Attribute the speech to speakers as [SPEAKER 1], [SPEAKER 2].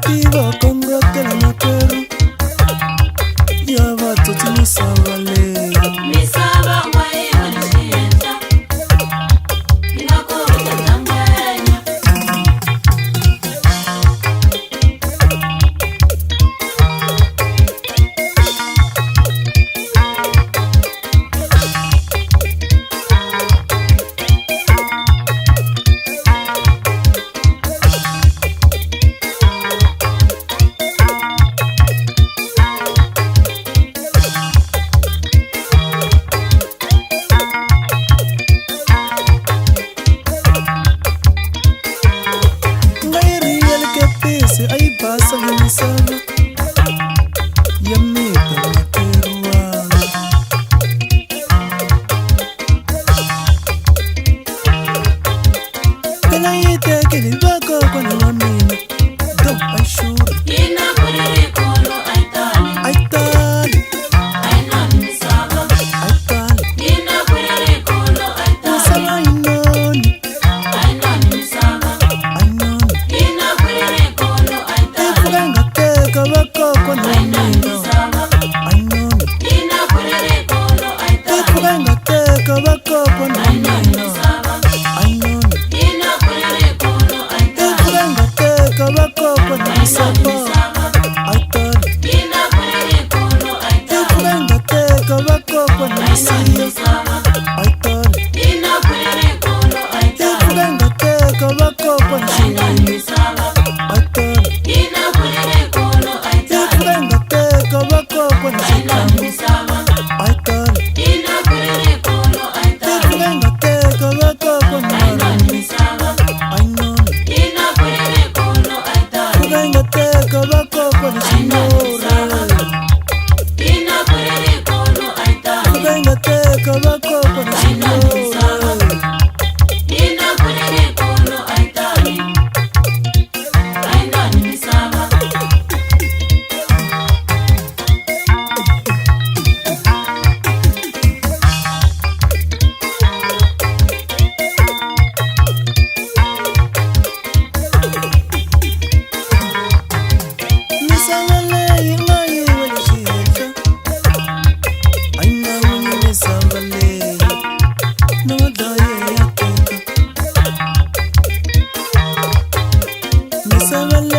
[SPEAKER 1] Viva Congo que la naquero ya va todo mi sabale
[SPEAKER 2] mi saba guay walishienta inakoro tatanganya
[SPEAKER 1] ay pasa mi saba ya me naquero que la ite que le va con el amino do ay shuri
[SPEAKER 2] ina kurere kolo
[SPEAKER 1] ay tali
[SPEAKER 2] ay non mi saba
[SPEAKER 1] ay tali
[SPEAKER 2] ina kurere kolo
[SPEAKER 1] saba inoni
[SPEAKER 2] ay non mi saba
[SPEAKER 1] ay noni
[SPEAKER 2] ina kurere kolo
[SPEAKER 1] Fuganga teka bakoko na mino ay noni
[SPEAKER 2] ina kurere kolo
[SPEAKER 1] Fuganga teka bakoko na mino ay noni
[SPEAKER 2] ina kurere kolo
[SPEAKER 1] Fuganga teka bakoko na misapo ay tali
[SPEAKER 2] ina kurere kolo
[SPEAKER 1] Fuganga teka bakoko na misiyo ay tali
[SPEAKER 2] ina kurere kolo
[SPEAKER 1] Fuganga teka bakoko na shiri ay tali
[SPEAKER 2] ina kurere kolo
[SPEAKER 1] Fuganga teka bakoko na shikamu ay tali
[SPEAKER 2] ina kurere kolo
[SPEAKER 1] Fuganga teka bakoko na marumi ay noni
[SPEAKER 2] ina kurere kolo
[SPEAKER 1] Fuganga teka bakoko na shimore
[SPEAKER 2] ina kurere kolo
[SPEAKER 1] Fuganga teka bakoko na shimore
[SPEAKER 2] ina kurere kolo ay non mi saba
[SPEAKER 1] Misavale ingayi walishita ay nauni misavale no daye ya teka Misavale